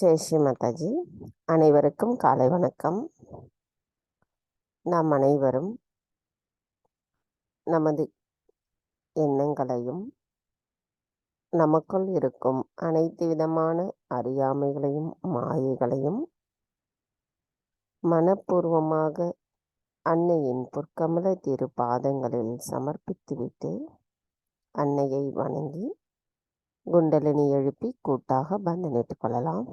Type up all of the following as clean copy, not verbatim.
ஜெய் ஸ்ரீ மாதாஜி. அனைவருக்கும் காலை வணக்கம். நாம் அனைவரும் நமது எண்ணங்களையும் நமக்குள் இருக்கும் அனைத்து விதமான அறியாமைகளையும் மாயைகளையும் மனப்பூர்வமாக அன்னையின் பொற்கமல திரு பாதங்களில் சமர்ப்பித்துவிட்டு அன்னையை வணங்கி குண்டலினி எழுப்பி கூட்டாக பந்தனிட்டுக் கொள்ளலாம்.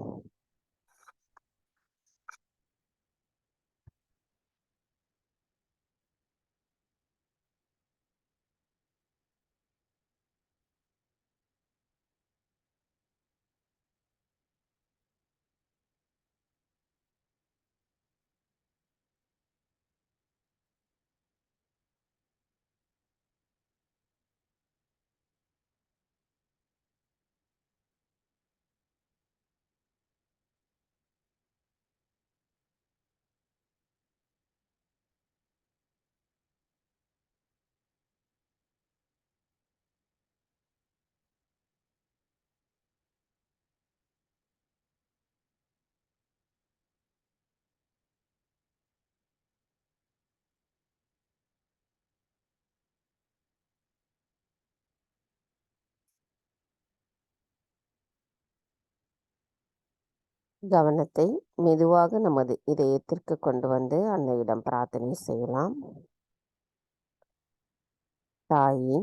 கவனத்தை மெதுவாக நமது இதயத்திற்கு கொண்டு வந்து அன்னையிடம் பிரார்த்தனை செய்யலாம். தாயே,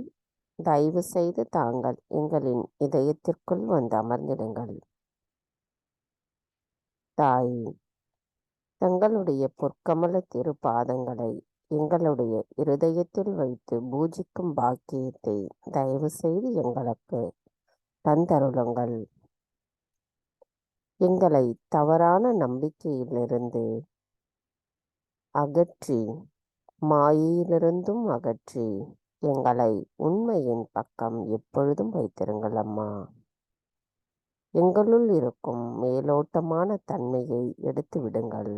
தயவு செய்து தாங்கள் எங்களின் இதயத்திற்குள் வந்து அமர்ந்திடுங்கள். தாயே, தங்களுடைய பொற்கமல திரு பாதங்களை எங்களுடைய இருதயத்தில் வைத்து பூஜிக்கும் பாக்கியத்தை தயவு செய்து எங்களுக்கு தந்தருளுங்கள். எங்களை தவறான நம்பிக்கையிலிருந்து அகற்றி, மாயையிலிருந்தும் அகற்றி எங்களை உண்மையின் பக்கம் எப்பொழுதும் வைத்திருங்கள் அம்மா. எங்களுள் இருக்கும் மேலோட்டமான தன்மையை எடுத்து விடுங்கள்.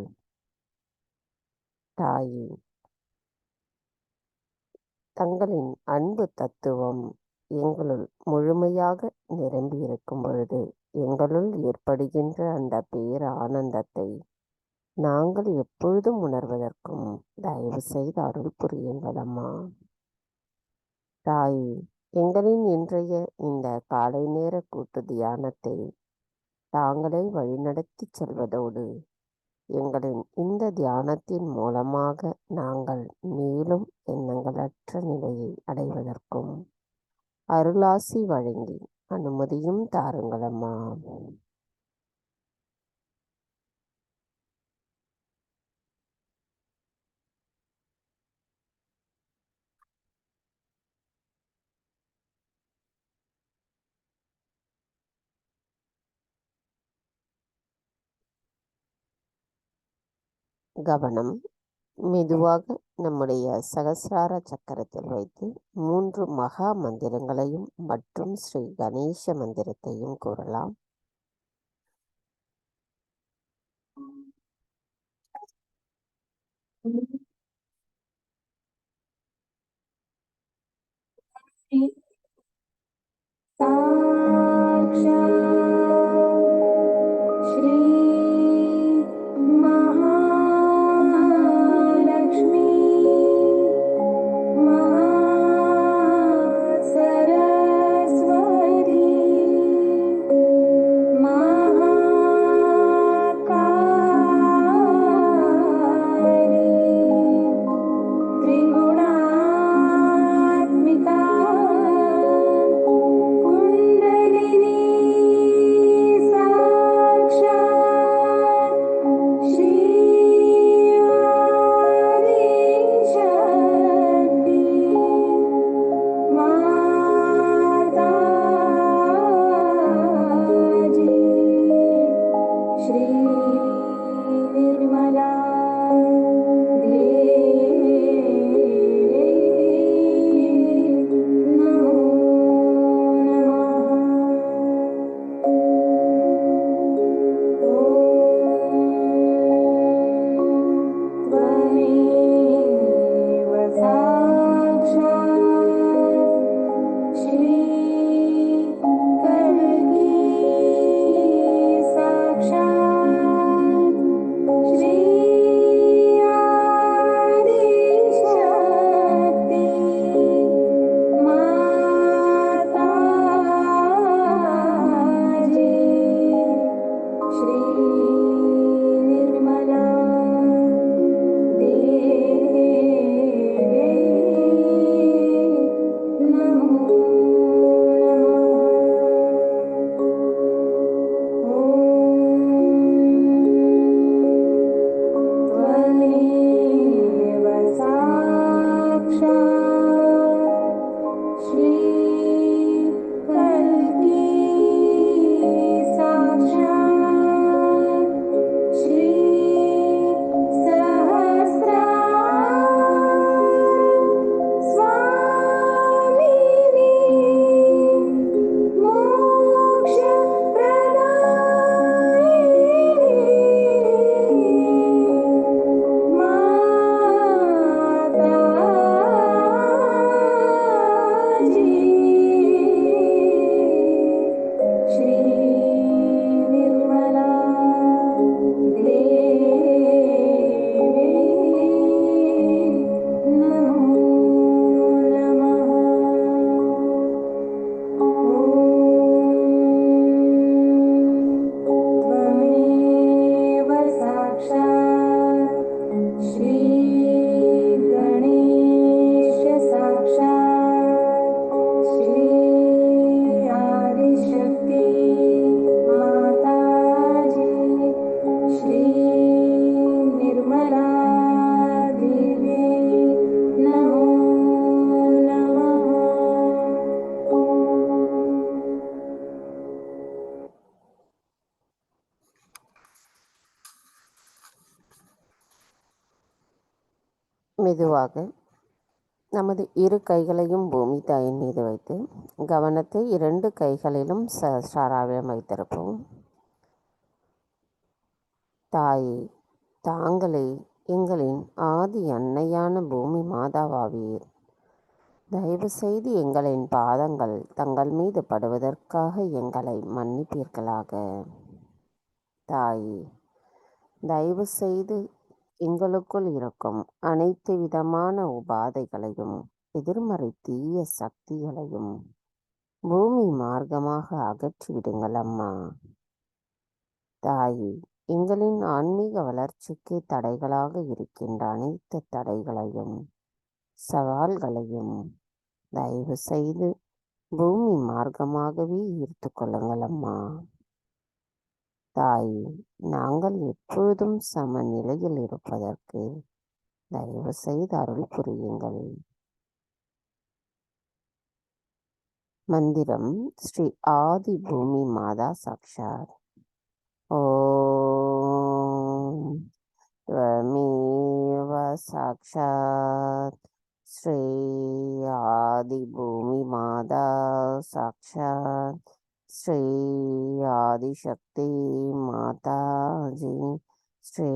தாயே, தங்களின் அன்பு தத்துவம் எங்களுள் முழுமையாக நிரம்பி இருக்கும் பொழுது எங்களுள் ஏற்படுகின்ற அந்த பேர ஆனந்தத்தை நாங்கள் எப்பொழுதும் உணர்வதற்கும் தயவு செய்து அருள் புரியுங்கள் அம்மா. தாயே, எங்களின் இன்றைய இந்த காலை நேர கூட்டு தியானத்தை தாங்களே வழிநடத்தி செல்வதோடு எங்களின் இந்த தியானத்தின் மூலமாக நாங்கள் மேலும் எண்ணங்களற்ற நிலையை அடைவதற்கும் அருளாசி வழங்கி அனுமதியும் தாருங்களம்மா. கவனம் மெதுவாக நம்முடைய சகசிரார சக்கரத்தில் வைத்து 3 மகா மந்திரங்களையும் மற்றும் ஸ்ரீ கணேச மந்திரத்தையும் கூறலாம். மெதுவாக நமது இரு கைகளையும் பூமி தாயின் மீது வைத்து கவனத்தை 2 கைகளிலும் சஹஸ்ராரம் வைத்திருப்போம். தாயே, தாங்களே எங்களின் ஆதி அன்னையான பூமி மாதாவாவீர். தயவு செய்து எங்களின் பாதங்கள் தங்கள் மீது படுவதற்காக எங்களை மன்னிப்பீர்களாக. தாயே, தயவு செய்து எங்களுக்குள் இருக்கும் அனைத்து விதமான உபாதைகளையும் எதிர்மறை தீய சக்திகளையும் பூமி மார்க்கமாக அகற்றிவிடுங்கள் அம்மா. தாயே, எங்களின் ஆன்மீக வளர்ச்சிக்கு தடைகளாக இருக்கின்ற அனைத்து தடைகளையும் சவால்களையும் தயவு செய்து பூமி மார்க்கமாகவே ஈர்த்து கொள்ளுங்கள் அம்மா. தாயே, நாங்கள் எப்பொழுதும் சமநிலையில் இருப்பதற்கு தயவு செய்து அருள் புரியுங்கள். மந்திரம் ஸ்ரீ ஆதி பூமி மாதா சாக்ஷாத். ஓம் त्वमेव साक्षात् श्री आदि भूमि माता साक्षात् श्री आदिशक्ति माता जी श्री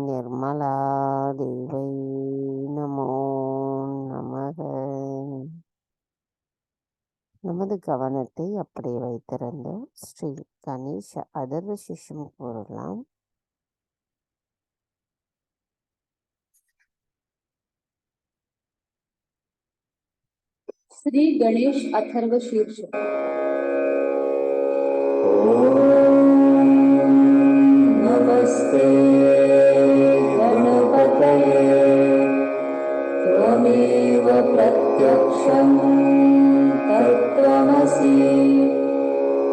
निर्मला देवी नमो नमः. நமது கவனத்தை அப்படியே வைத்திருந்து ஸ்ரீ கணேச அதர்வ சிஷ்யம் கூறலாம். श्री गणेश अथर्व शीर्ष. नमस्ते गणपतये त्वमेव प्रत्यक्षं तत्त्वमसि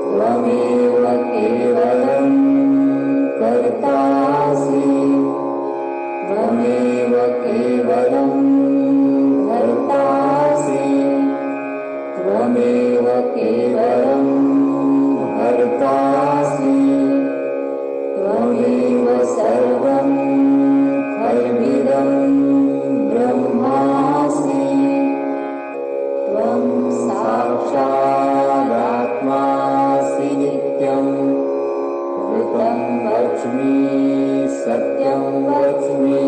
त्वमेव केवलं कर्तासि त्वमेव केवलं कर्तासि त्वमेव केवलं हर्तासि त्वमेव सर्वं खल्विदं ब्रह्मासि त्वं साक्षादात्मासि नित्यं ऋतं वच्मि सत्यं वच्मि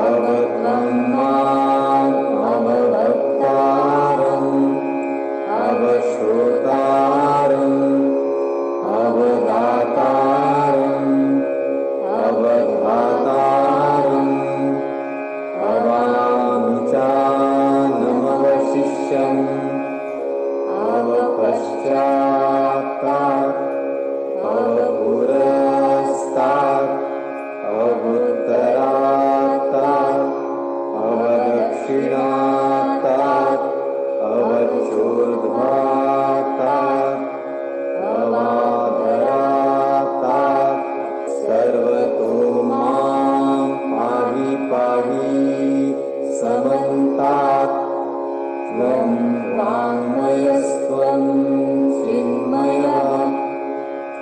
अवत्वं माम् अवभक्तारम् अवश्रोतारम् अवदातारम् अवधातारम् अवानुचानमवशिष्यम् अवपश्चात्तात् अवपुरस्तात् अवोत्तरात्तात् अवदक्षिणात्तात् अवचोर्ध्वात्तात् अवाधरात्तात् सर्वतो मां पाहि पाहि समन्तात् त्वं वाङ्मयस्त्वं चिन्मयः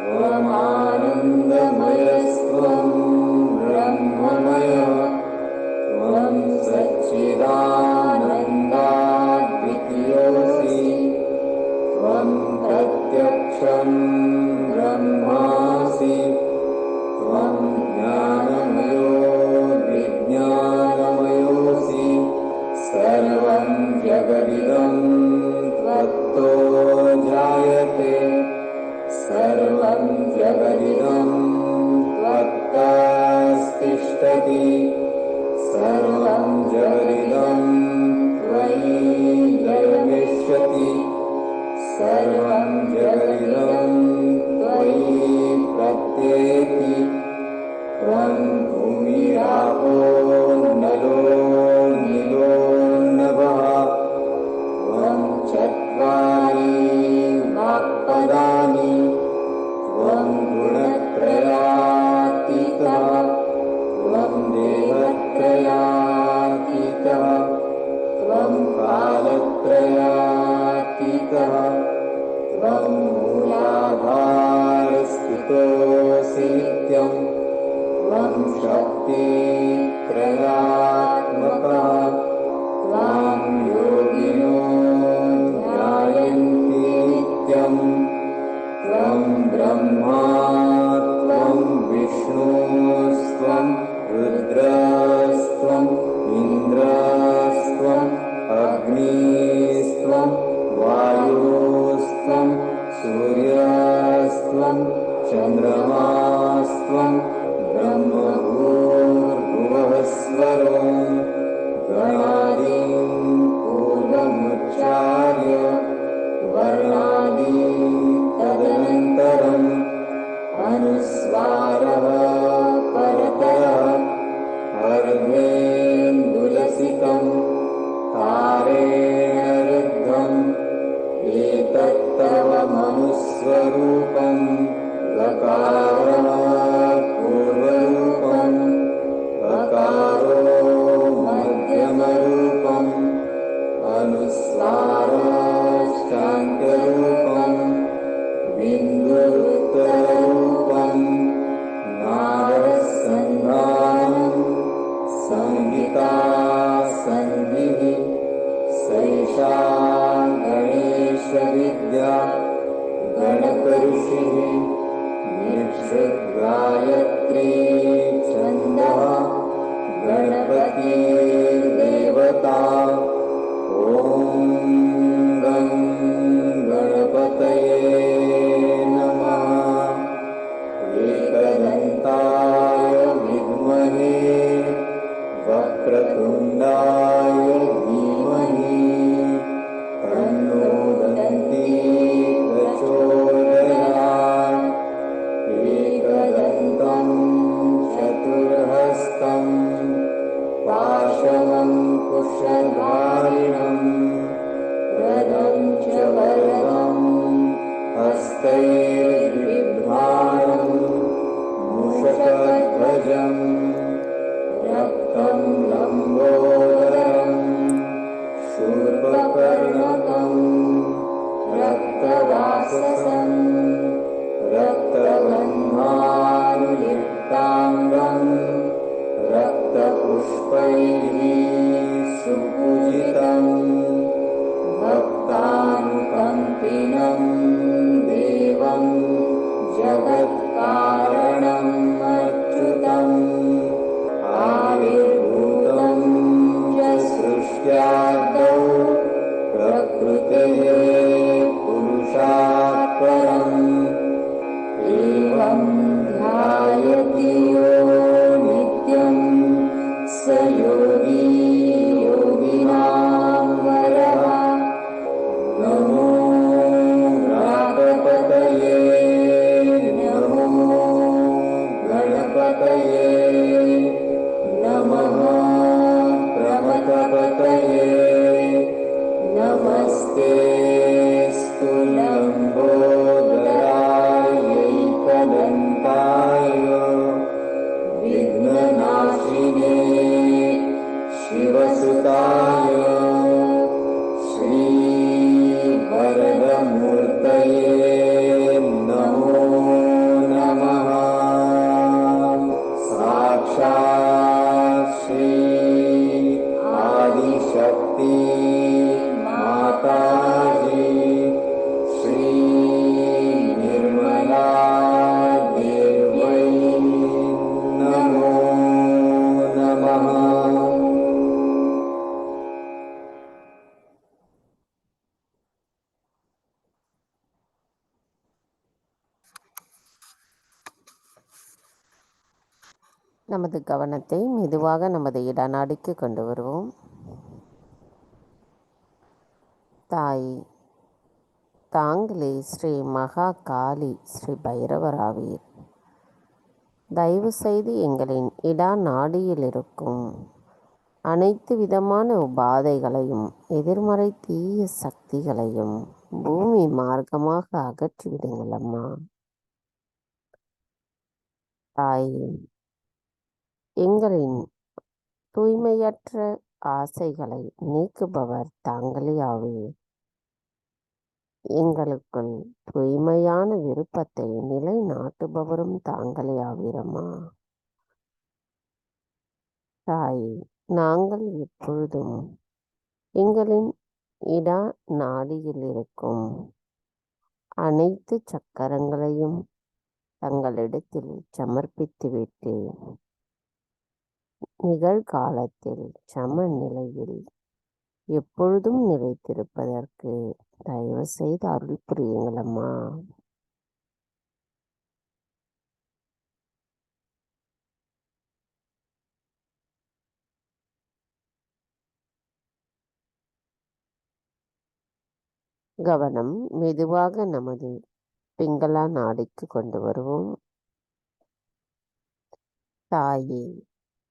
त्वमानन्दमयस्त्वं ब्रह्ममयः त्वं सच्चिदानन्दाद्वितीयोऽसि त्वं प्रत्यक्षं ब्रह्मासि त्वं ज्ञानमयो विज्ञानमयोऽसि सर्वं जगदिदं त्वत्तो जायते सर्वं जगदिदं त्वत्तस्तिष्ठति सर्वं जगदिदं त्वयि जयमिष्यति सर्वं जगदिदं त्वयि प्रत्येति त्वं भूमिरापो नलो नीलो नभः त्वं चत्वारि वाक्पदानि त्वं गुणत्रयातीतः त्वं देहत्रयातीतः त्वं कालत्रयातीतः त्वं मूलाधारस्थितोऽसि नित्यं त्वं शक्तित्रयात्मकः ब्रह्मा त्वं विष्णुस्त्वं रुद्रस्त्वम् इन्द्रस्त्वम् अग्निस्त्वं वायुस्त्वं सूर्यस्त्वं चन्द्रमास्त्वं ब्रह्मभूर्भुवस्वरो गणादीन् पूर्वमुच्चार्य वर्णादीन् तदनन्तरम् अनुस्वारः परतरः अर्धेन्दुलसितं तारेण रुद्धम् एतत्तव मनुस्वरूपं गकारः पूर्वरूपम् अकारो मध्यमरूपम् अनुस्वारश्चान्त्यरूपम् बिन्दुरुत्तररूपम् नादसन्धानम् संहिता सन्धिः सैषा गणेशविद्या गणकऋषिः निक्षुद्गायत्री छन्दः गणपतिर्देवता ॐ गं गणपतये नमः एकदन्ताय विद्महे वक्रतुण्डाय धीमहि तन्नो दन्ती प्रचोदयात् एकदन्तं चतुर्हस्तं पाशमङ्कुशधारिणं रथं च वरदं हस्तैर्बिभ्राणं मूषकध्वजं रक्तं लम्बोदरं शूर्पकर्णकं रक्तवाससं रक्तगन्धानुलिप्ताङ्गं रक्तपुष्पैः सुपूजितं भक्तानुकम्पिनं देवं जगत्कारणम् अच्युतम् आविर्भूतं च सृष्ट्यादौ प्रकृतेः पुरुषात् परम् एवं ध्यायति यो नित्यं स योगी योगिनां वरः नमो गणपतये नमो गणपतये नमः प्रमथपतये नमस्ते स्तुलम्बोदरायैकदन्ताय विघ्ननाशिने शिवसुताय श्रीवरदमूर्तये नमो नमः साक्षात् श्री आदिशक्ति माताजी श्री निर्मला देव्यै नमो नमः। நமது கவனத்தை மெதுவாக நமது இடநாடிக்கு கொண்டு வருவோம். தாய், தாங்களே ஸ்ரீ மகா காளி ஸ்ரீ பைரவராவீர். தயவு செய்து எங்களின் இடா நாடியில் இருக்கும் அனைத்து விதமான உபாதைகளையும் எதிர்மறை தீய சக்திகளையும் பூமி மார்க்கமாக அகற்றிவிடுங்கள் அம்மா. தாயே, எங்களின் தூய்மையற்ற ஆசைகளை நீக்குபவர் தாங்களே ஆவீர். எங்களுக்குள் தூய்மையான விருப்பத்தை நிலைநாட்டுபவரும் தாங்களே ஆவீரம்மா. தாயே, நாங்கள் எப்பொழுதும் எங்களின் இடா நாடியில் இருக்கும் அனைத்து சக்கரங்களையும் தங்களிடத்தில் சமர்ப்பித்துவிட்டு நிகழ்காலத்தில் சமநிலையில் எப்பொழுதும் நிலைத்திருப்பதற்கு தயவு செய்து அருள் புரியுங்களம்மா. கவனம் மெதுவாக நமது பிங்களா நாடிக்கு கொண்டு வருவோம். தாயே,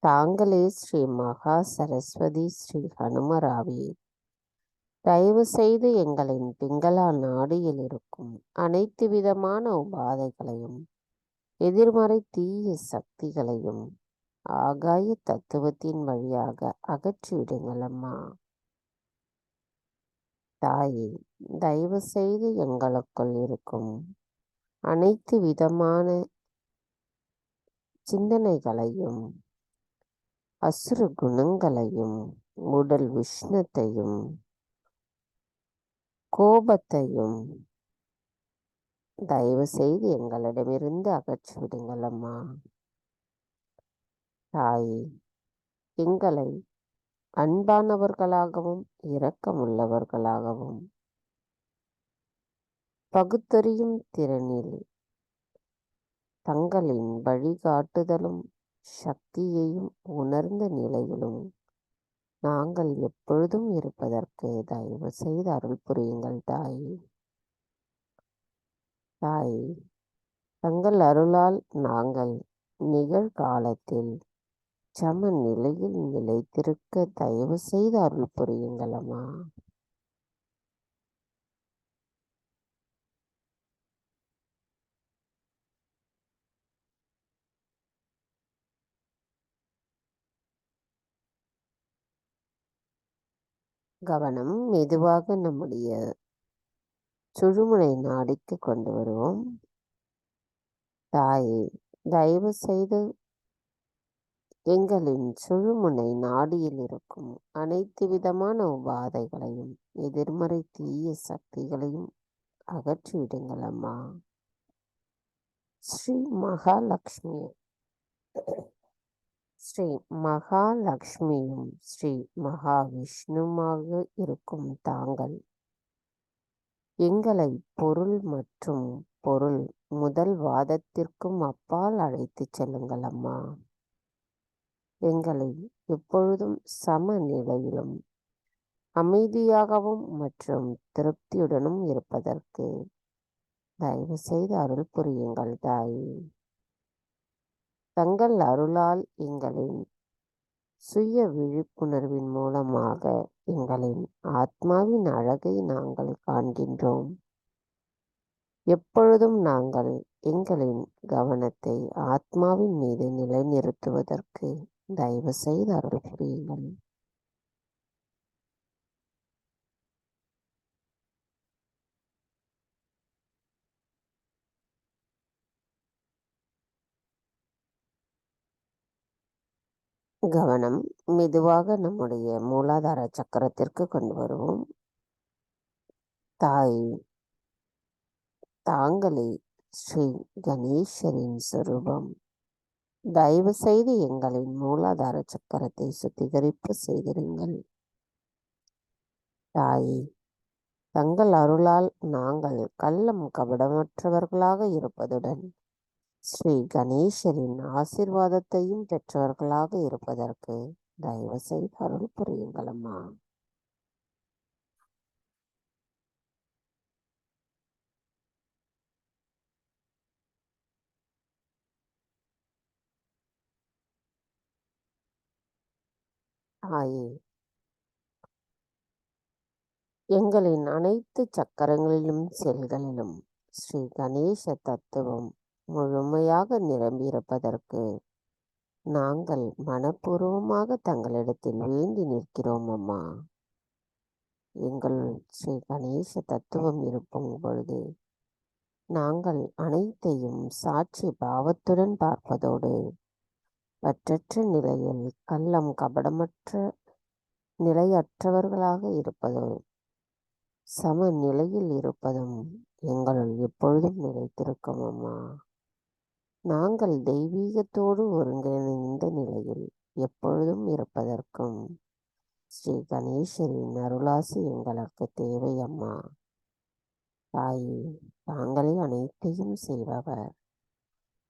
தாங்களே ஸ்ரீ மகா சரஸ்வதி ஸ்ரீ ஹனுமராவே, தயவு செய்து எங்களின் பிங்களா நாடியில் இருக்கும் அனைத்து விதமான உபாதைகளையும் எதிர்மறை தீய சக்திகளையும் ஆகாய தத்துவத்தின் வழியாக அகற்றிவிடுங்களம்மா. தாயே, தயவு செய்து எங்களுக்குள் இருக்கும் அனைத்து விதமான சிந்தனைகளையும் அசுர குணங்களையும் உடல் உஷ்ணத்தையும் கோபத்தையும் தயவு செய்து எங்களிடமிருந்து அகற்றிவிடுங்களம்மா. தாயே, எங்களை அன்பானவர்களாகவும் இரக்கமுள்ளவர்களாகவும் பகுத்தறியும் திறனில் தங்களின் வழிகாட்டுதலும் சக்தியையும் உணர்ந்த நிலையிலும் நாங்கள் எப்பொழுதும் இருப்பதற்கு தயவு செய்து அருள் புரியுங்கள் தாயே. தாயே, தங்கள் அருளால் நாங்கள் நிகழ்காலத்தில் சமநிலையில் நிலைத்திருக்க தயவு செய்து அருள் புரியுங்களம்மா. கவனம் மெதுவாக நம்முடைய சுழுமுனை நாடிக்கு கொண்டு வருவோம். தாயே, தயவு செய்து எங்களின் சுழுமுனை நாடியில் இருக்கும் அனைத்து விதமான உபாதைகளையும் எதிர்மறை தீய சக்திகளையும் அகற்றிவிடுங்களம்மா. ஸ்ரீ மகாலட்சுமி ஸ்ரீ மகாலட்சுமியும் ஸ்ரீ மகாவிஷ்ணுமாக இருக்கும் தாங்கள் எங்களை பொருள் மற்றும் பொருள் முதல் வாதத்திற்கும் அப்பால் அழைத்து செல்லுங்கள் அம்மா. எங்களை எப்பொழுதும் சமநிலையிலும் அமைதியாகவும் மற்றும் திருப்தியுடனும் இருப்பதற்கு தயவு செய்து அருள் புரியுங்கள் தாயே. தங்கள் அருளால் எங்களின் சுய விழிப்புணர்வின் மூலமாக எங்களின் ஆத்மாவின் அழகை நாங்கள் காண்கின்றோம். எப்பொழுதும் நாங்கள் எங்களின் கவனத்தை ஆத்மாவின் மீது நிலைநிறுத்துவதற்கு தயவு செய்து அருள் புரியுங்கள். கவனம் மெதுவாக நம்முடைய மூலாதார சக்கரத்திற்கு கொண்டு வருவோம். தாய், தாங்களே ஸ்ரீ கணேசரின் சொரூபம். தயவு செய்து எங்களின் மூலாதார சக்கரத்தை சுத்திகரிப்பு செய்திருங்கள். தாயே, தங்கள் அருளால் நாங்கள் கள்ளம் கபடமற்றவர்களாக இருப்பதுடன் ஸ்ரீ கணேசரின் ஆசீர்வாதத்தையும் பெற்றவர்களாக இருப்பதற்கு தயவு செய்து அருள் புரியுங்களம்மா. தாயே, எங்களின் அனைத்து சக்கரங்களிலும் செல்களிலும் ஸ்ரீ கணேச தத்துவம் முழுமையாக நிரம்பியிருப்பதற்கு நாங்கள் மனப்பூர்வமாக தங்களிடத்தில் வேண்டி நிற்கிறோம் அம்மா. எங்கள் ஸ்ரீ கணேச தத்துவம் இருக்கும் பொழுது நாங்கள் அனைத்தையும் சாட்சி பாவத்துடன் பார்ப்பதோடு பற்றற்ற நிலையில் கள்ளம் கபடமற்ற நிலையற்றவர்களாக இருப்பதும் சமநிலையில் இருப்பதும் எங்களுள் எப்பொழுதும் நிலைத்திருக்கும் அம்மா. நாங்கள் தெய்வீகத்தோடு ஒருங்கிணைந்த நிலையில் எப்பொழுதும் இருப்பதற்கும் ஸ்ரீ கணேசரின் அருளாசி எங்களுக்கு தேவை அம்மா. தாயே, தாங்களே அனைத்தையும் செய்பவர்.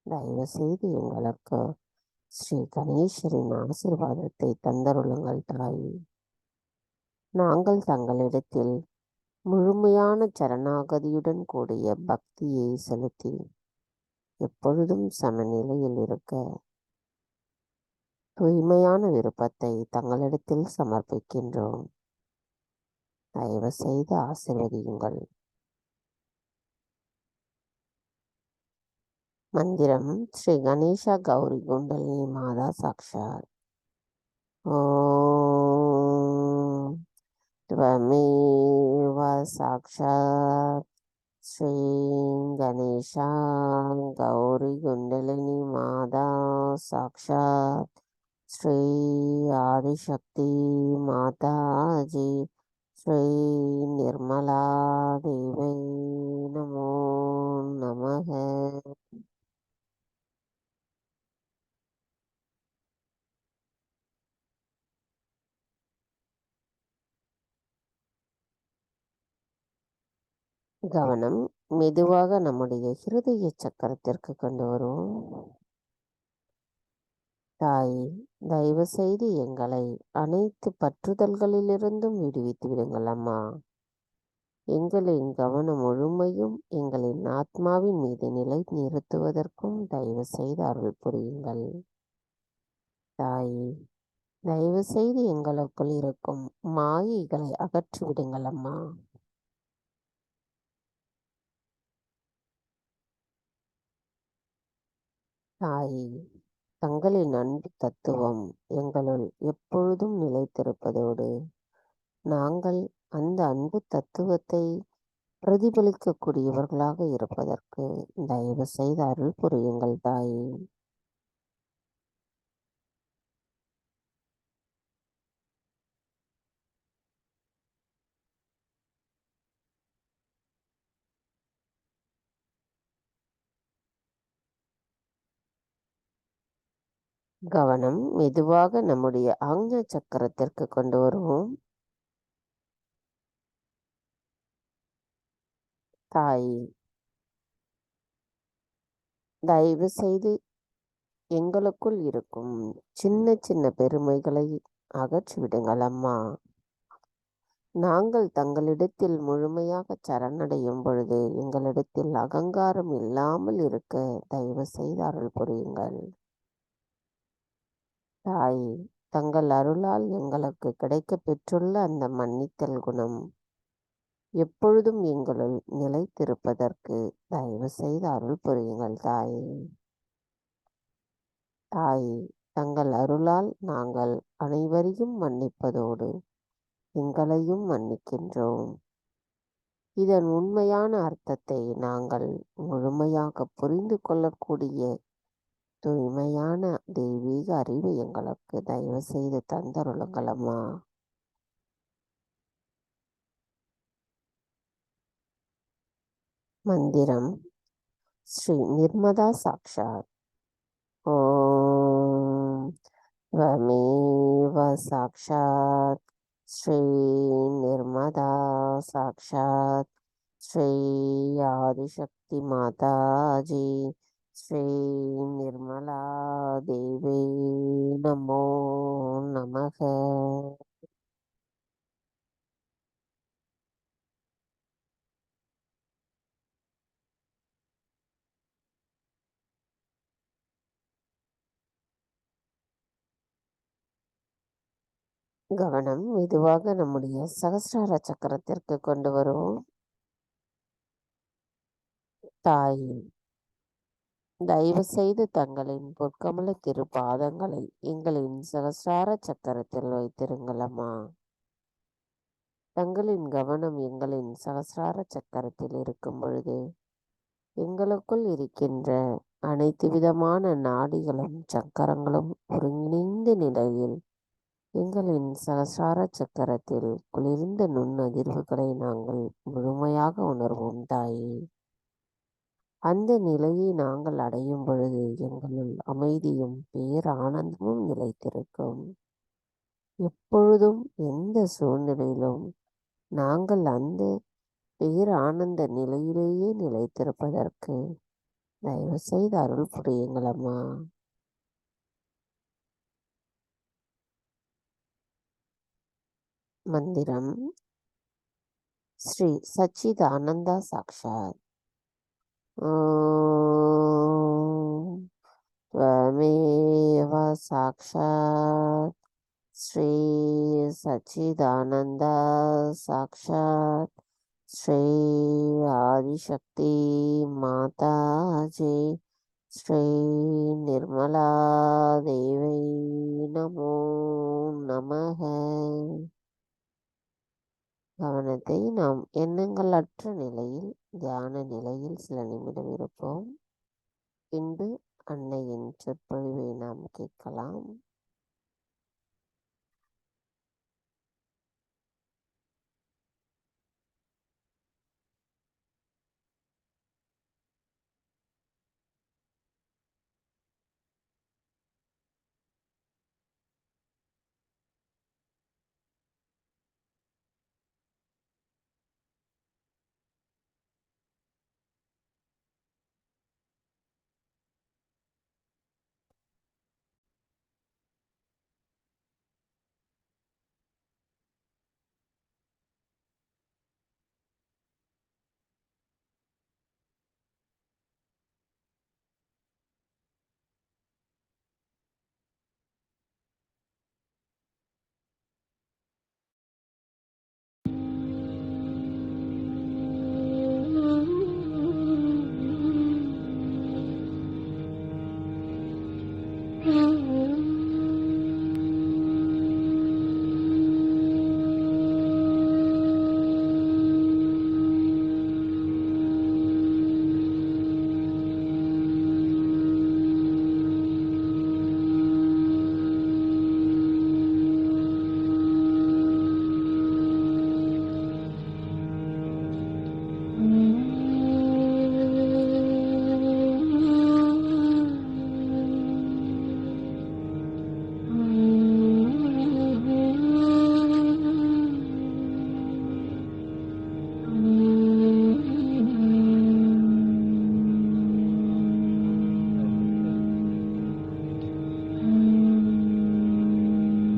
தயவு செய்து எங்களுக்கு ஸ்ரீ கணேசரின் ஆசீர்வாதத்தை தந்தருளுங்கள் தாயே. நாங்கள் தங்களிடத்தில் முழுமையான சரணாகதியுடன் கூடிய பக்தியை செலுத்தி எப்பொழுதும் சமநிலையில் இருக்க தூய்மையான விருப்பத்தை தங்களிடத்தில் சமர்ப்பிக்கின்றோம். தயவு செய்து ஆசீர்வதியுங்கள். மந்திரம் ஸ்ரீ கணேசா கௌரி குண்டலினி மாதா சாக்ஷாத். ஓம் त्वमेव साक्षात् श्री गणेशा गौरी कुंडलिनी माता साक्षात् श्री आदिशक्ति माता जी श्री निर्मला देवी नमो नमः. கவனம் மெதுவாக நம்முடைய ஹிருதய சக்கரத்திற்கு கொண்டு வருவோம். தாயே, தயவு செய்து எங்களை அனைத்து பற்றுதல்களிலிருந்தும் விடுவித்து விடுங்கள் அம்மா. எங்களின் கவனம் முழுமையும் எங்களின் ஆத்மாவின் மீது நிலை நிறுத்துவதற்கும் தயவு செய்து அருள் புரியுங்கள். தாயே, தயவு செய்து எங்களுக்குள் இருக்கும் மாயைகளை அகற்றி விடுங்கள் அம்மா. தாயே, தங்களின் அன்பு தத்துவம் எங்களுள் எப்பொழுதும் நிலைத்திருப்பதோடு நாங்கள் அந்த அன்பு தத்துவத்தை பிரதிபலிக்கக்கூடியவர்களாக இருப்பதற்கு தயவு செய்து அருள் புரியுங்கள் தாயே. கவனம் மெதுவாக நம்முடைய ஆக்ஞா சக்கரத்திற்கு கொண்டு வருவோம். தாயே, தயவு செய்து எங்களுக்குள் இருக்கும் சின்ன சின்ன பெருமைகளை அகற்றிவிடுங்கள் அம்மா. நாங்கள் தங்களிடத்தில் முழுமையாக சரணடையும் பொழுது எங்களிடத்தில் அகங்காரம் இல்லாமல் இருக்க தயவு செய்து அருள் புரியுங்கள். தாயே, தங்கள் அருளால் எங்களுக்கு கிடைக்க பெற்றுள்ள அந்த மன்னித்தல் குணம் எப்பொழுதும் எங்களுள் நிலைத்திருப்பதற்கு தயவு செய்து அருள் புரியுங்கள் தாயே. தாயே, தங்கள் அருளால் நாங்கள் அனைவரையும் மன்னிப்பதோடு எங்களையும் மன்னிக்கின்றோம். இதன் உண்மையான அர்த்தத்தை நாங்கள் முழுமையாக புரிந்து கொள்ளக்கூடிய தூய்மையான தெய்வீக அறிவு எங்களுக்கு தயவு செய்து தந்தருளுங்கள் அம்மா. மந்திரம் ஸ்ரீ நிர்மதா சாக்ஷாத். ஓம் त्वमेव साक्षात् श्री निर्मदा साक्षात् श्री आदिशक्ति माता जी श्री निर्मला देवी नमो नमः. கவனம் மெதுவாக நம்முடைய சகஸ்ரார சக்கரத்திற்கு கொண்டு வருவோம். தாயே, தயவு செய்து தங்களின் பொற்கமல திருப்பாதங்களை எங்களின் சகஸ்ரார சக்கரத்தில் வைத்திருங்கள் அம்மா. தங்களின் கவனம் எங்களின் சகஸ்ரார சக்கரத்தில் இருக்கும் பொழுது எங்களுக்குள் இருக்கின்ற அனைத்து விதமான நாடிகளும் சக்கரங்களும் ஒருங்கிணைந்த நிலையில் எங்களின் சகஸ்ரார சக்கரத்தில் குளிர்ந்த நுண்ணதிர்வுகளை நாங்கள் முழுமையாக உணர்வோம் தாயே. அந்த நிலையை நாங்கள் அடையும் பொழுது எங்களுள் அமைதியும் பேரானந்தமும் நிலைத்திருக்கும். எப்பொழுதும் எந்த சூழ்நிலையிலும் நாங்கள் அந்த பேரானந்த நிலையிலேயே நிலைத்திருப்பதற்கு தயவு செய்து அருள் புரியுங்கள் அம்மா. மந்திரம் ஸ்ரீ சச்சிதானந்தா சாக்ஷாத். ஓம் त्वमेव साक्षात् श्री सच्चिदानंद साक्षात् श्री आदिशक्ति माता जी श्री निर्मला देवी नमो नमः. கவனத்தை நாம் எண்ணங்களற்ற நிலையில் தியான நிலையில் சில நிமிடம் இருப்போம். பின்பு அன்னையின் சொற்பொழிவை நாம் கேட்கலாம்.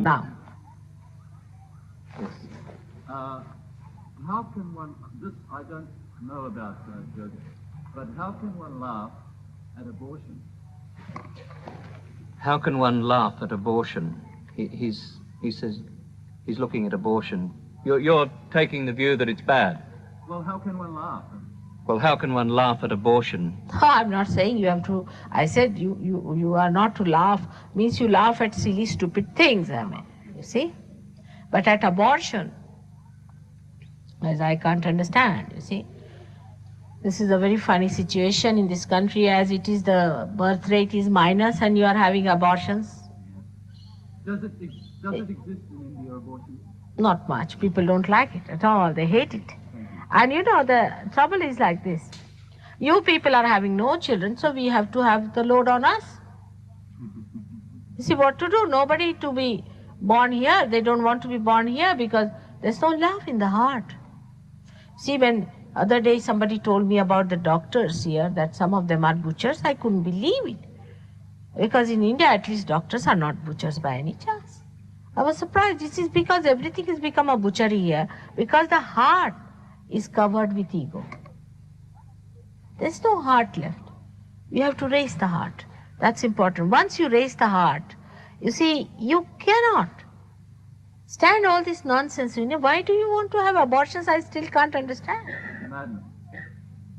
Now, yes. How can one, this I don't know about yoga, but how can one laugh at abortion? How can one laugh at abortion? He says he's looking at abortion. You're taking the view that it's bad. Well, how can one laugh? Well, how can one laugh at abortion? I'm not saying you have to. I said you are not to laugh. Means you laugh at silly, stupid things, I mean. You see? But at abortion, as I can't understand, you see. This is a very funny situation in this country, as it is the birth rate is minus and you are having abortions. Does it exist in India, abortion? Not much. People don't like it at all. They hate it. And you know, the trouble is like this. You people are having no children, so we have to have the load on us. You see what to do? Nobody to be born here. They don't want to be born here because there's no love in the heart. See, when other day somebody told me about the doctors here, that some of them are butchers, I couldn't believe it. Because in India, at least, doctors are not butchers by any chance. I was surprised. This is because everything has become a butchery here, because the heart is covered with ego. There's no heart left. You have to raise the heart. That's important. Once you raise the heart, you see, you cannot stand all this nonsense. Why do you want to have abortions? I still can't understand. Madness.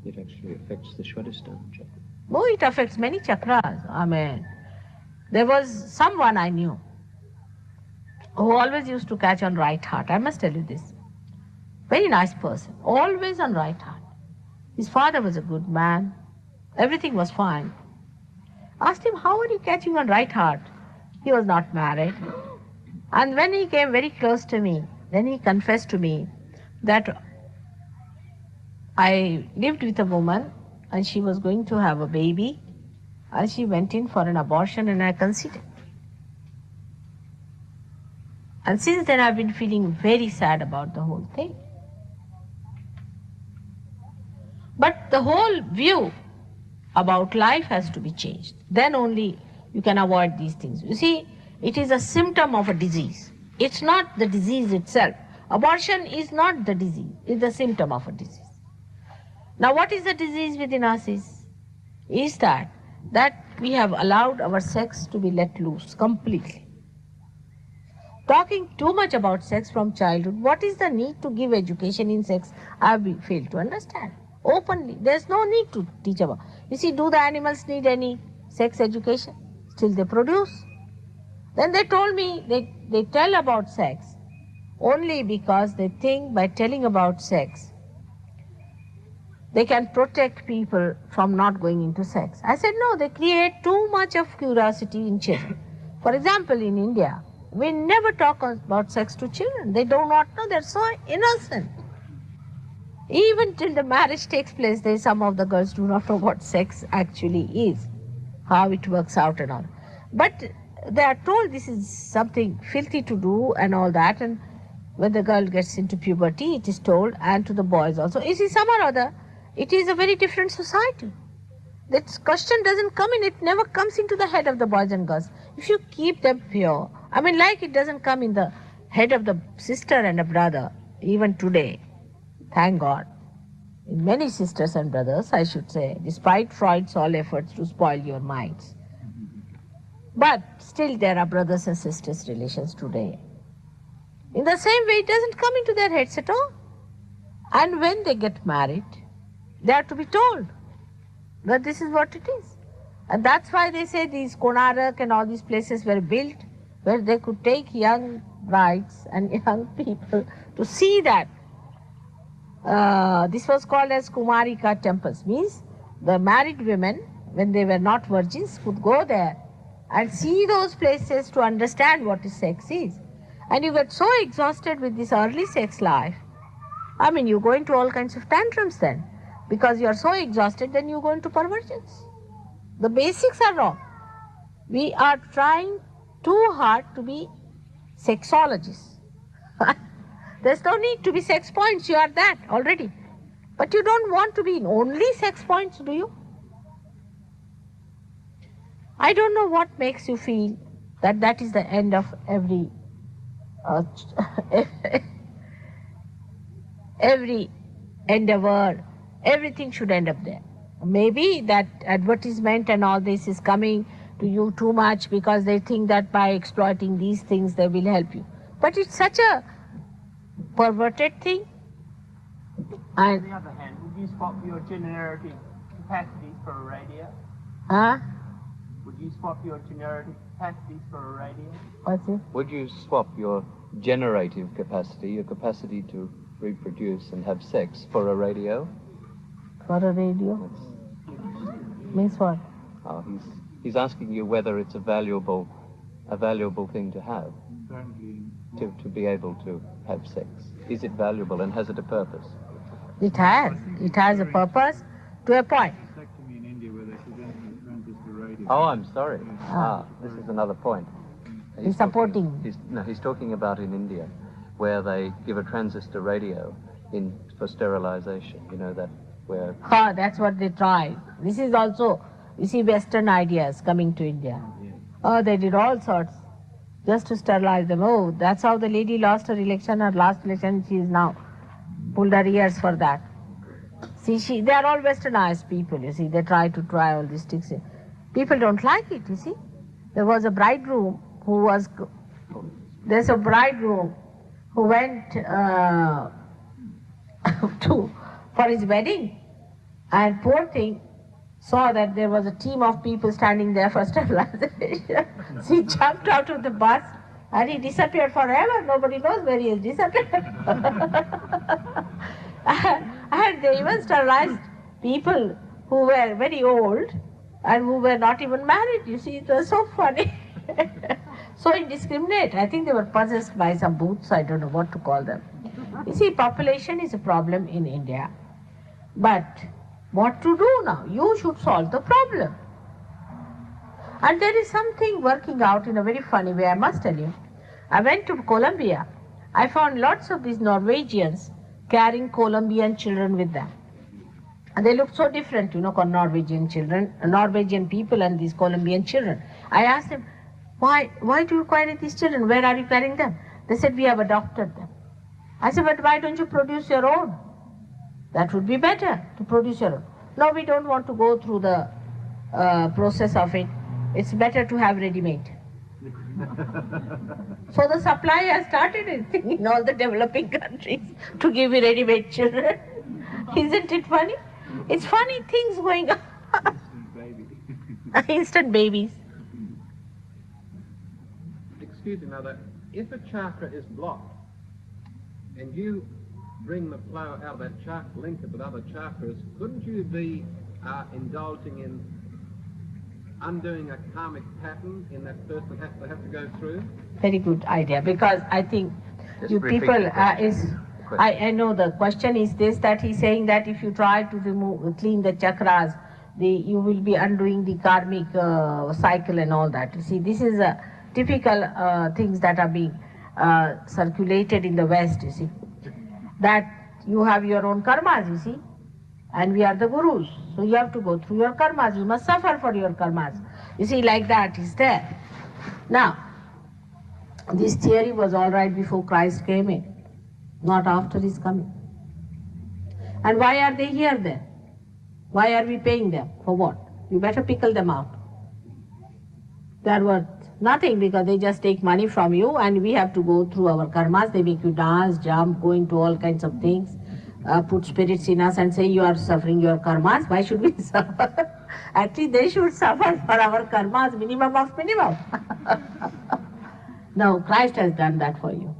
It actually affects the Swadhisthana chakra. Oh, it affects many chakras. I mean, there was someone I knew who always used to catch on right heart. I must tell you this. Very nice person, always on right heart. His father was a good man. Everything was fine. Asked him, how are you catching on right heart? He was not married. And when he came very close to me, then he confessed to me that I lived with a woman and she was going to have a baby, and she went in for an abortion, and I conceived. And since then I've been feeling very sad about the whole thing. But the whole view about life has to be changed. Then only you can avoid these things. You see, it is a symptom of a disease. It's not the disease itself. Abortion is not the disease, it's a symptom of a disease. Now what is the disease within us is that we have allowed our sex to be let loose completely. Talking too much about sex from childhood, what is the need to give education in sex? I have failed to understand. Openly, there's no need to teach about. You see, do the animals need any sex education? Still they produce. Then they told me they tell about sex only because they think by telling about sex they can protect people from not going into sex. I said no, they create too much of curiosity in children. For example, in India, we never talk about sex to children. They do not know, they're so innocent. Even till the marriage takes place, some of the girls do not know what sex actually is, how it works out and all. But they are told this is something filthy to do and all that, and when the girl gets into puberty, it is told, and to the boys also. You see, some or other, it is a very different society. That question doesn't come in, it never comes into the head of the boys and girls. If you keep them pure, I mean, like it doesn't come in the head of the sister and a brother, even today. Thank God. In many sisters and brothers, I should say, despite Freud's all efforts to spoil your minds. But still there are brothers and sisters relations today. In the same way, it doesn't come into their heads at all. And when they get married, they are to be told that this is what it is. And that's why they say these Konarak and all these places were built where they could take young brides and young people to see that. This was called as Kumarika temples, means the married women, when they were not virgins, could go there and see those places to understand what sex is. And you get so exhausted with this early sex life. I mean, you go into all kinds of tantrums then. Because you are so exhausted, then you go into perversions. The basics are wrong. We are trying too hard to be sexologists. There's no need to be sex points, you are that already. But you don't want to be only sex points, do you? I don't know what makes you feel that is the end of every every endeavor. Everything should end up there. Maybe that advertisement and all this is coming to you too much because they think that by exploiting these things they will help you. But it's such a perverted thing. On the other hand, would you swap your generative capacities for a radio? Huh? Would you swap your generative capacities for a radio? What's it? Would you swap your generative capacity, your capacity to reproduce and have sex, for a radio? For a radio? Means what? Oh, he's asking you whether it's a valuable thing to have, to be able to have sex. Is it valuable and has it a purpose? It has a purpose to a point. Oh, I'm sorry. This is another point. He's supporting. He's talking about in India, where they give a transistor radio for sterilization. You know that where. That's what they tried. This is also, you see, Western ideas coming to India. They did all sorts just to sterilize them. Oh, that's how the lady lost her election. Her last election, she is now pulled her ears for that. See, they are all westernized people. You see, they try all these things. People don't like it. You see, there was a bridegroom who went for his wedding, and poor thing saw that there was a team of people standing there for sterilization. So he jumped out of the bus and he disappeared forever. Nobody knows where he has disappeared. And they even sterilized people who were very old and who were not even married. You see, it was so funny. So indiscriminate. I think they were possessed by some boots. I don't know what to call them. You see, population is a problem in India. But what to do now. You should solve the problem. And there is something working out in a very funny way, I must tell you. I went to Colombia. I found lots of these Norwegians carrying Colombian children with them. And they looked so different, Norwegian children, Norwegian people and these Colombian children. I asked them, why do you carry these children? Where are you carrying them? They said, we have adopted them. I said, but why don't you produce your own? That would be better, to produce your own. No, we don't want to go through the process of it. It's better to have ready-made. So the supply has started in all the developing countries to give you ready-made children. Isn't it funny? It's funny things going on. Instant babies. Excuse me, Mother. If a chakra is blocked and you bring the flow out of that chakra, link it with other chakras, couldn't you be indulging in undoing a karmic pattern in that person they have to go through? Very good idea, because I think Just you repeat people the question. I know the question is this, that he's saying that if you try to clean the chakras, you will be undoing the karmic cycle and all that. You see, this is a typical things that are being circulated in the West, you see. That you have your own karmas, you see, and we are the gurus. So you have to go through your karmas. You must suffer for your karmas. You see, like that is there. Now, this theory was all right before Christ came in, not after his coming. And why are they here then? Why are we paying them? For what? You better pickle them out. They are worth nothing, because they just take money from you, and we have to go through our karmas. They make you dance, jump, go into all kinds of things, put spirits in us and say you are suffering your karmas. Why should we suffer? Actually, they should suffer for our karmas, minimum of minimum. No, Christ has done that for you.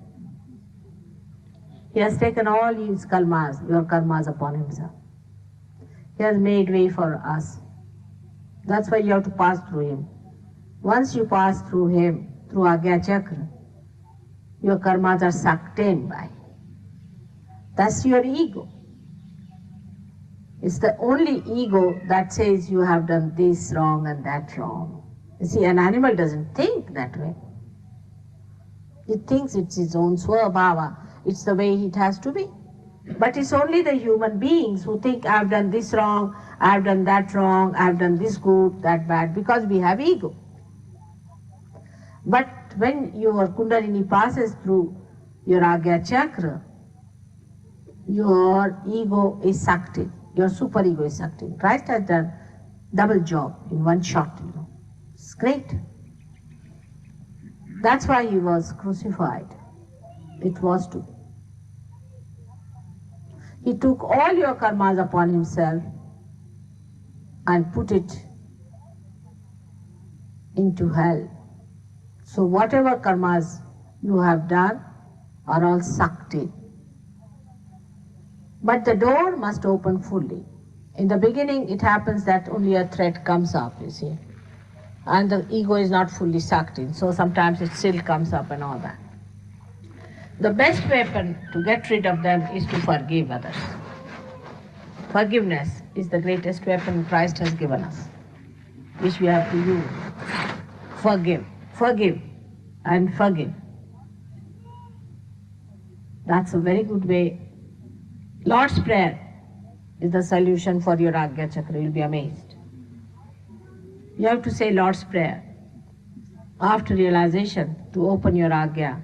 He has taken all his karmas, your karmas upon himself. He has made way for us. That's why you have to pass through him. Once you pass through him, through Agya Chakra, your karmas are sucked in by. That's your ego. It's the only ego that says you have done this wrong and that wrong. You see, an animal doesn't think that way. It thinks it's its own swabhava. It's the way it has to be. But it's only the human beings who think, I've done this wrong, I've done that wrong, I've done this good, that bad, because we have ego. But when your Kundalini passes through your Agya Chakra, your ego is sucked in, your superego is sucked in. Christ has done double job in one shot, It's great. That's why he was crucified. It was to be. He took all your karmas upon himself and put it into hell. So whatever karmas you have done are all sucked in. But the door must open fully. In the beginning, it happens that only a thread comes up, you see. And the ego is not fully sucked in, so sometimes it still comes up and all that. The best weapon to get rid of them is to forgive others. Forgiveness is the greatest weapon Christ has given us, which we have to use. Forgive, forgive, and forgive. That's a very good way. Lord's Prayer is the solution for your Agya Chakra. You'll be amazed. You have to say Lord's Prayer after realization to open your Agya.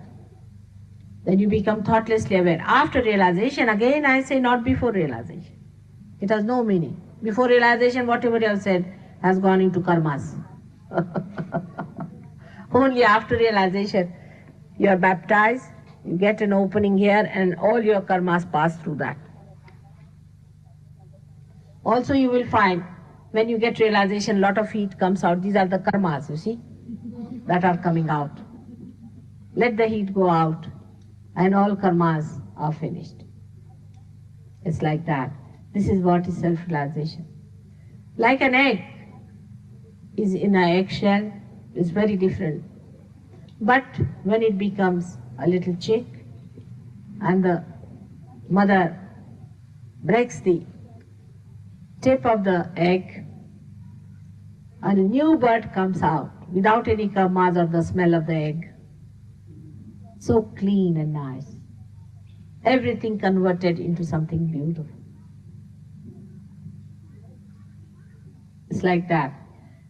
Then you become thoughtlessly aware. After realization, again I say not before realization. It has no meaning. Before realization, whatever you have said has gone into karmas. Only after realization, you are baptized, you get an opening here, and all your karmas pass through that. Also you will find, when you get realization, a lot of heat comes out. These are the karmas, you see, that are coming out. Let the heat go out, and all karmas are finished. It's like that. This is what is self-realization. Like an egg is in an eggshell, is very different. But when it becomes a little chick, and the mother breaks the tip of the egg, a new bird comes out without any karmas or the smell of the egg. So clean and nice. Everything converted into something beautiful. It's like that.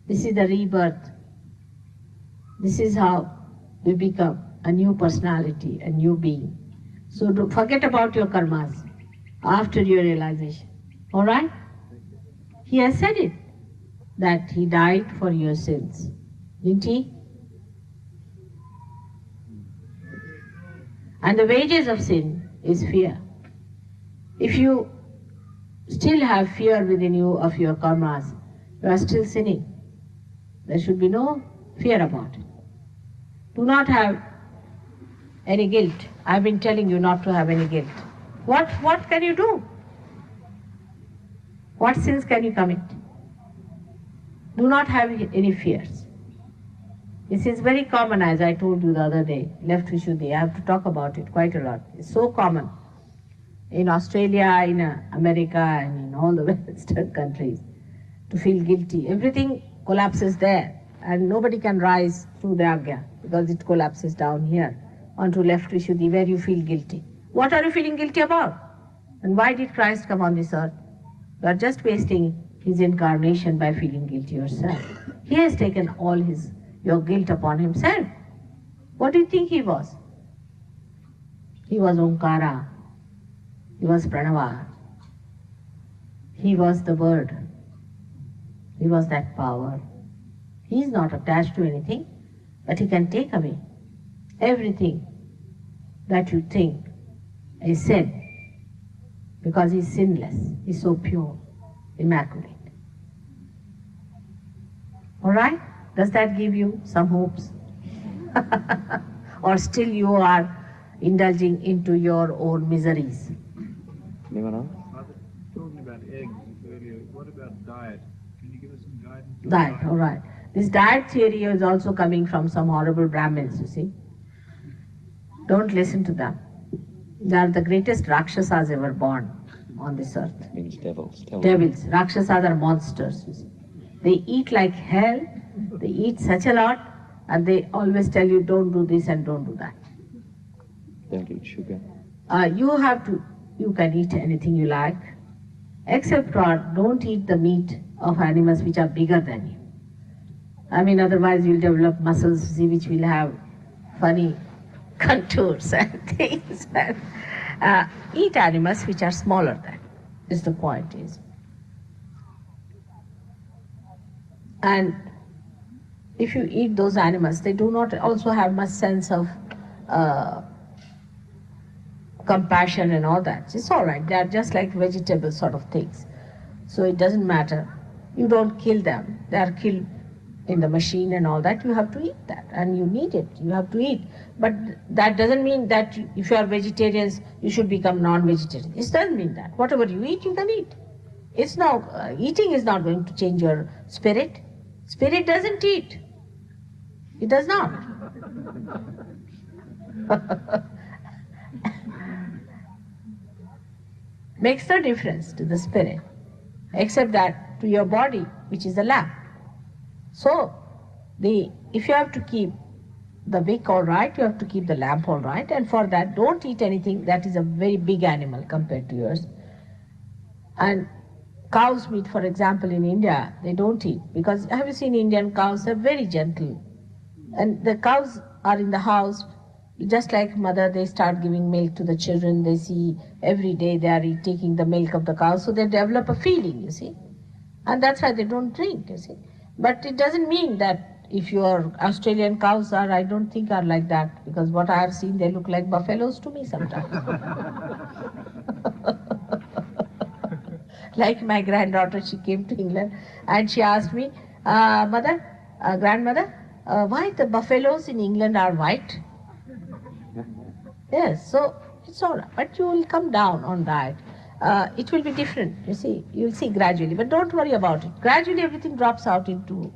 This is the rebirth. This is how we become a new personality, a new being. So don't forget about your karmas after your realization. Alright? He has said it, that he died for your sins. Didn't he? And the wages of sin is fear. If you still have fear within you of your karmas, you are still sinning. There should be no fear about it. Do not have any guilt. I've been telling you not to have any guilt. What can you do? What sins can you commit? Do not have any fears. This is very common, as I told you the other day, left Vishuddhi. I have to talk about it quite a lot. It's so common in Australia, in America, and in all the Western countries to feel guilty. Everything collapses there, and nobody can rise through the Agya because it collapses down here onto left Vishuddhi where you feel guilty. What are you feeling guilty about? And why did Christ come on this earth? You are just wasting his incarnation by feeling guilty yourself. He has taken all your guilt upon himself. What do you think he was? He was Omkara. He was Pranava. He was the word. He was that power. He is not attached to anything, but he can take away everything that you think is sin, because he is sinless. He is so pure, immaculate. All right? Does that give you some hopes? Or still you are indulging into your own miseries? Anyone else? I was talking about eggs earlier. What about diet? Can you give us some guidance? on Diet, all right. This diet theory is also coming from some horrible Brahmins, you see. Don't listen to them. They are the greatest Rakshasas ever born on this earth. Means devils. Devils. Rakshasas are monsters, you see. They eat like hell, they eat such a lot, and they always tell you don't do this and don't do that. Don't eat sugar. You can eat anything you like, except for don't eat the meat of animals which are bigger than you. I mean, otherwise you'll develop muscles, see, which will have funny contours and things. Eat animals which are smaller than, is the point is. And if you eat those animals, they do not also have much sense of compassion and all that. It's all right. They are just like vegetable sort of things. So it doesn't matter. You don't kill them. They are killed in the machine and all that. You have to eat that, and you need it. You have to eat. But that doesn't mean that if you are vegetarians, you should become non-vegetarian. It doesn't mean that. Whatever you eat, you can eat. It's not, eating is not going to change your spirit. Spirit doesn't eat. It does not. Makes no difference to the spirit, except that to your body, which is a lamp. So, if you have to keep the wick all right, you have to keep the lamp all right, and for that, don't eat anything that is a very big animal compared to yours. And cow's meat, for example, in India, they don't eat, because have you seen Indian cows? They're very gentle. And the cows are in the house, just like mother, they start giving milk to the children. They see every day they are taking the milk of the cow, so they develop a feeling, you see. And that's why they don't drink, you see. But it doesn't mean that if your Australian cows are, I don't think are like that, because what I have seen, they look like buffaloes to me sometimes. Like my granddaughter, she came to England and she asked me, grandmother, why the buffaloes in England are white? Yes, so it's all right, but you will come down on that. It will be different, you see, you'll see gradually, but don't worry about it. Gradually everything drops out into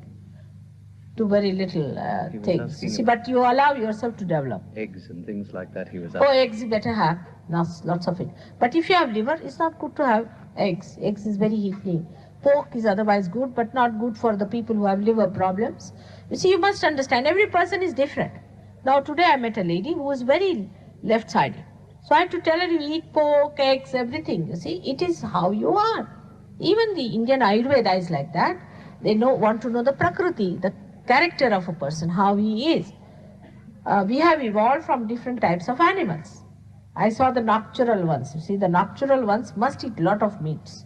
very little things, you see, but you allow yourself to develop. Eggs and things like that he was Oh, eggs you better have, lots of it. But if you have liver, it's not good to have eggs. Eggs is very heating. pork is otherwise good, but not good for the people who have liver problems. You see, you must understand, every person is different. Now today I met a lady who was very left-sided. So I had to tell her, you eat pork, eggs, everything. You see, it is how you are. Even the Indian Ayurveda is like that. They want to know the prakriti, the character of a person, how he is. We have evolved from different types of animals. I saw the nocturnal ones. You see, the nocturnal ones must eat a lot of meats.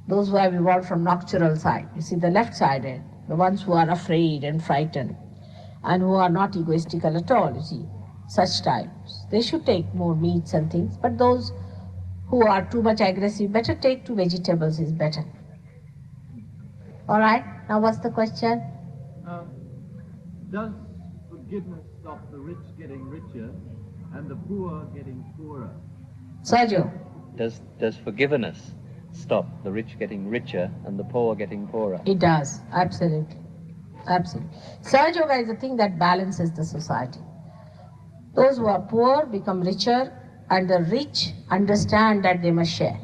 Those who have evolved from nocturnal side. You see, the left-sided, the ones who are afraid and frightened, and who are not egoistical at all, you see, such types. They should take more meats and things, but those who are too much aggressive, better take to vegetables is better. All right, now what's the question? Does forgiveness stop the rich getting richer and the poor getting poorer? Sahajya. Does forgiveness stop the rich getting richer and the poor getting poorer? It does, absolutely. Absolutely. Sahajya is the thing that balances the society. Those who are poor become richer, and the rich understand that they must share.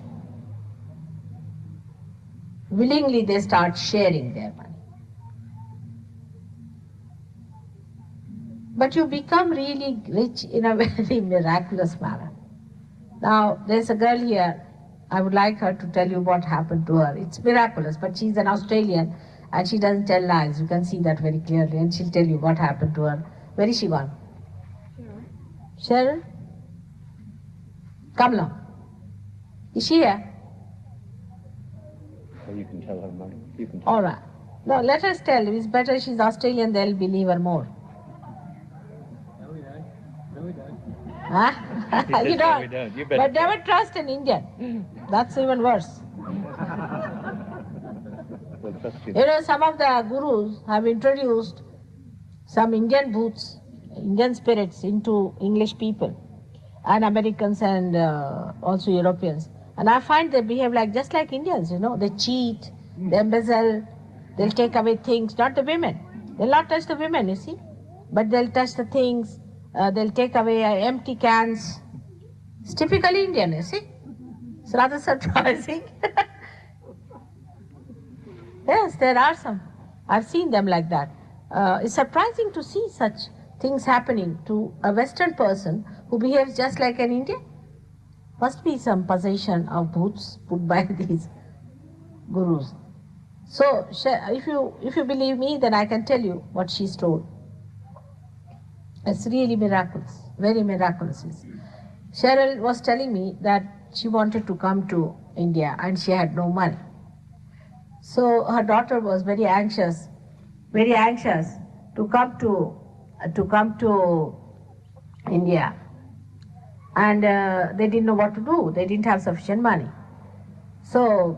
Willingly they start sharing their money. But you become really rich in a very miraculous manner. Now, there's a girl here, I would like her to tell you what happened to her. It's miraculous, but she's an Australian and she doesn't tell lies. You can see that very clearly, and she'll tell you what happened to her. Where is she gone? Cheryl? Come along. Is she here? Well, you can tell her, Mother. You can tell All right. No, let us tell. It's better she's Australian, they'll believe her more. No, we don't. No, we don't. Huh? He says, You "No, don't. we don't. You better But tell." never trust an Indian. That's even worse. We'll trust you. You know, some of the gurus have introduced some Indian bhoots, Indian spirits into English people, and Americans, and also Europeans. And I find they behave just like Indians, you know. They cheat, they embezzle, they'll take away things, not the women. They'll not touch the women, you see. But they'll touch the things, they'll take away empty cans. It's typically Indian, you see. It's rather surprising. Yes, there are some. I've seen them like that. It's surprising to see such things happening to a Western person who behaves just like an Indian. Must be some possession of bhoots put by these gurus. So, if you believe me, then I can tell you what she's told. It's really miraculous, very miraculous. Cheryl was telling me that she wanted to come to India and she had no money. So her daughter was very anxious to come to India, and they didn't know what to do. They didn't have sufficient money. So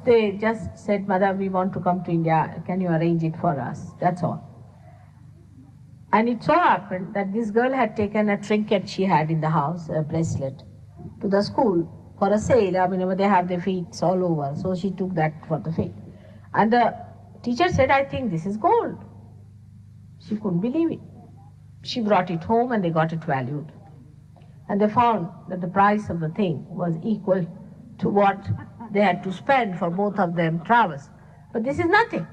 they just said, "Mother, we want to come to India. Can you arrange it for us?" That's all. And it so happened that this girl had taken a trinket she had in the house, a bracelet, to the school for a sale. I mean, they have their feet all over, so she took that for the feet. And the teacher said, "I think this is gold." She couldn't believe it. She brought it home and they got it valued. And they found that the price of the thing was equal to what they had to spend for both of them travels. But this is nothing.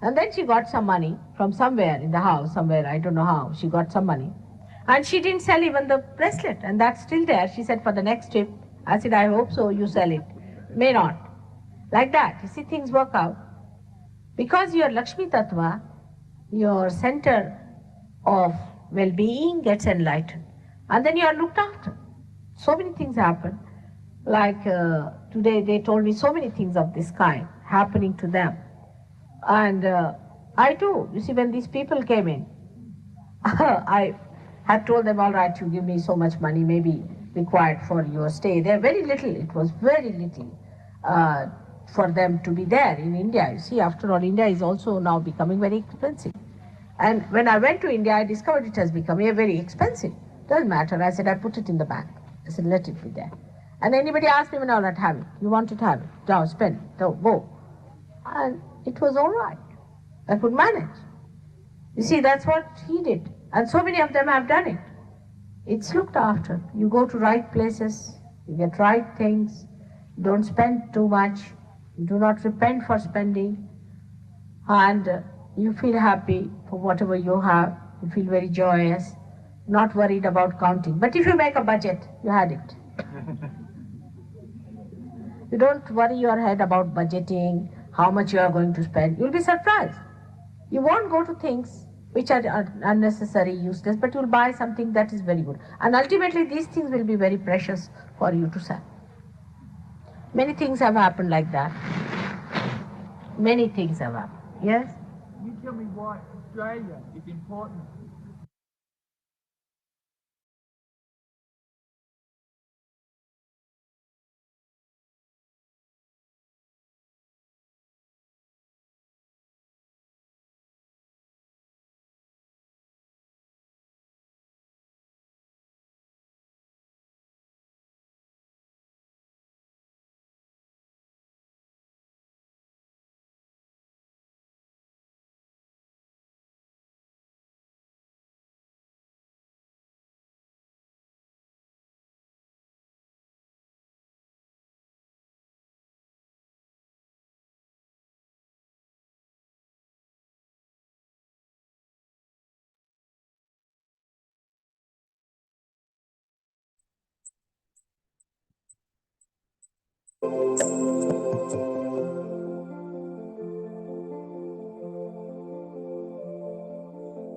And then she got some money from somewhere in the house, somewhere, I don't know how, she got some money. And she didn't sell even the bracelet, and that's still there. She said, for the next trip, I said, I hope so, you sell it. May not. Like that, you see, things work out. Because your Lakshmi Tattva, your center of well-being gets enlightened. And then you are looked after. So many things happen. Like today they told me so many things of this kind happening to them. And I too, you see, when these people came in, I had told them, all right, you give me so much money, maybe required for your stay. They're very little, it was very little for them to be there in India. You see, after all, India is also now becoming very expensive. And when I went to India, I discovered it has become very expensive. Doesn't matter. I said, I put it in the bank. I said, let it be there. And anybody asked me, no, let have it. You want it, have it. Now, spend it. Go. And it was all right. I could manage. You see, that's what he did. And so many of them have done it. It's looked after. You go to right places, you get right things, don't spend too much, Do not repent for spending, and you feel happy for whatever you have. You feel very joyous, not worried about counting. But if you make a budget, you had it. You don't worry your head about budgeting, how much you are going to spend. You'll be surprised. You won't go to things which are unnecessary, useless, but you'll buy something that is very good. And ultimately, these things will be very precious for you to sell. Many things have happened like that. Many things have happened. Yes? You tell me why Australia is important.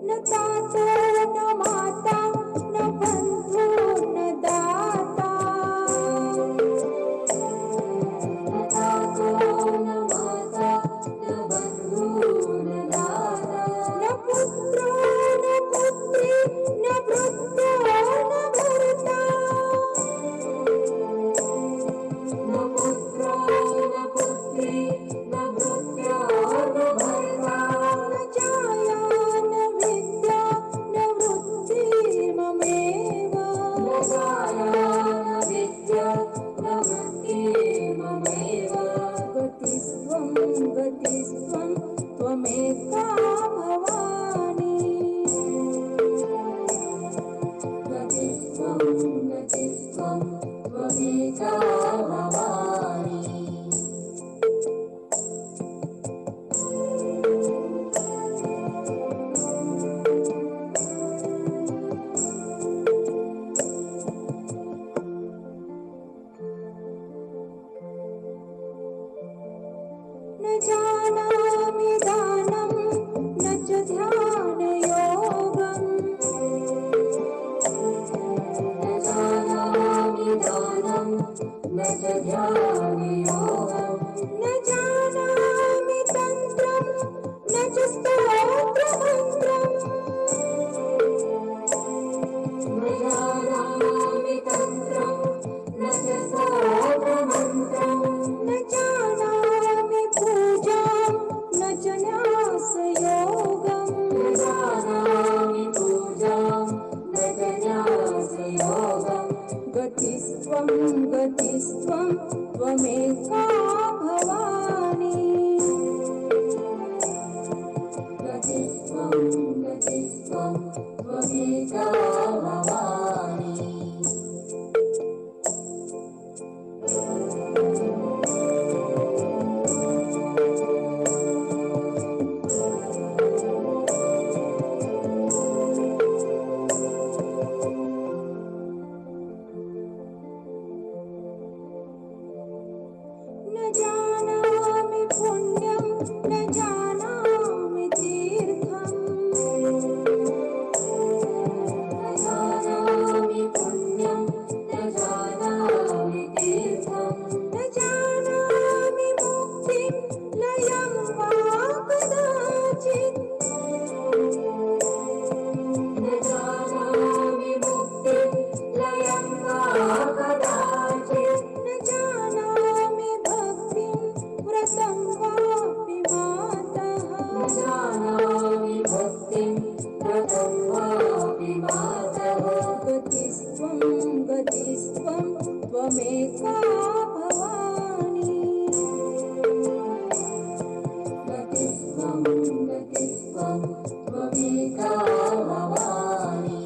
न दाता न माता न बंधु न दाता न दाता न माता न बंधु न दाता न पुत्र न पुत्री न वृद्ध न भर्ता न पुत्र न पुत्री न वृद्ध न भर्ता न जाया न विद्या न वृत्तिममेव न जाया न विद्या न वृत्तिममेव गतिस्त्वं त्वमेका भवानि गतिस्त्वं त्वमेका भवानि न जानामि दानं न च ध्यानयोगम् न जानामि दानं न च ध्यानयोगम् न जानामि तन्त्रं न च स्तोत्रमन्त्रम् न जानामि तन्त्रं न च स्तोत्रमन्त्रम् न जानामि पूजां न च न्यासयोगम् न जानामि पूजां न च न्यासयोगम् गतिस्त्वं त्वमेका भवानि गतिस्त्वं त्वमेका भवानि न जानामि पुण्यं न जानामि तीर्थम् न जानामि पुण्यं न जानामि तीर्थम् न जानामि मुक्तिं लयं वा कदाचित् न जानामि मुक्तिं लयं वा कदाचित् न जानामि भक्तिं व्रतं वापि मातः न जानामि भक्तिं व्रतं वापि मातः गतिस्त्वं त्वमेका भवानि गतिस्त्वं त्वमेका भवानि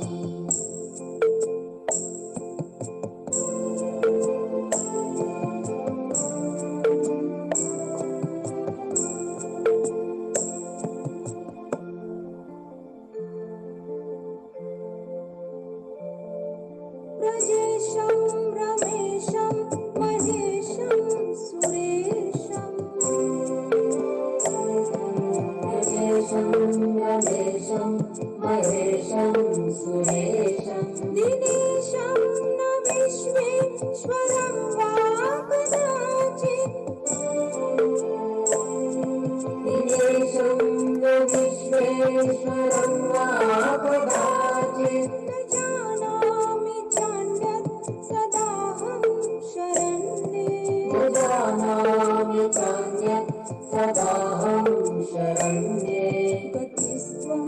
दिनेशं रमेशं महेशं सुरेशं दिनेशं न विश्वेश्वरं वा कदाचित् दिनेशं न विश्वेश्वरं वा कदाचित् न जानामि चान्यत् सदाहं शरण्ये न जानामि चान्यत् सदाहं शरण्ये गतिस्त्वं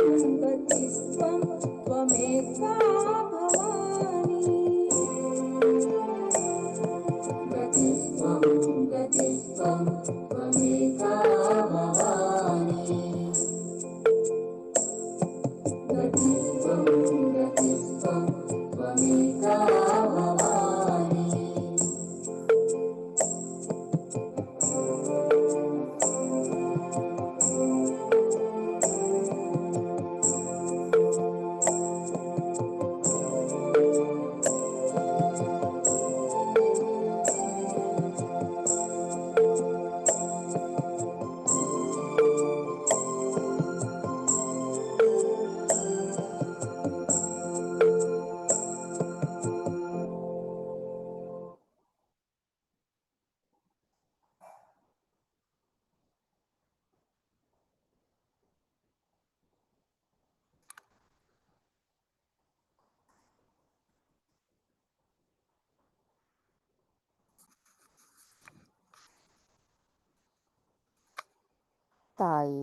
त्वमेका भवानि गतिस्त्वं त्वमेका भवानि गतिस्त्वं त्वमेका भवानि தாய்,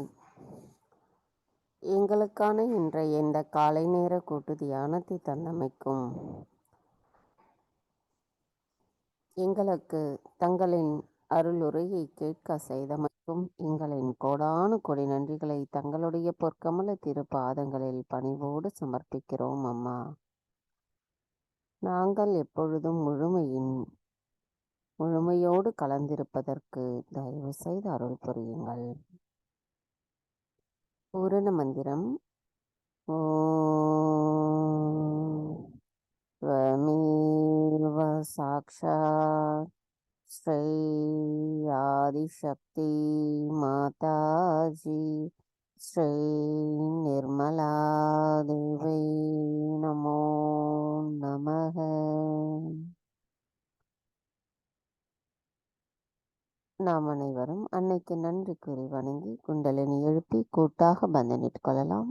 எங்களுக்கான இன்றைய இந்த காலை நேர கூட்டு தியானத்தை தந்தமைக்கும் எங்களுக்கு தங்களின் அருளுரையை கேட்க செய்தமைக்கும் எங்களின் கோடானு கொடி நன்றிகளை தங்களுடைய பொற்கமல திரு பாதங்களில் பணிவோடு சமர்ப்பிக்கிறோம் அம்மா. நாங்கள் எப்பொழுதும் முழுமையோடு கலந்திருப்பதற்கு தயவு செய்து அருள் புரியுங்கள். பூரண மந்திரம் ஓம் त्वमेव साक्षात् श्री आदिशक्ति माताजी श्री निर्मला देवी नमो नमः. நாம் அனைவரும் அன்னைக்கு நன்றி கூறி வணங்கி குண்டலினி எழுப்பி கூட்டாக பந்தனிட்டுக் கொள்ளலாம்.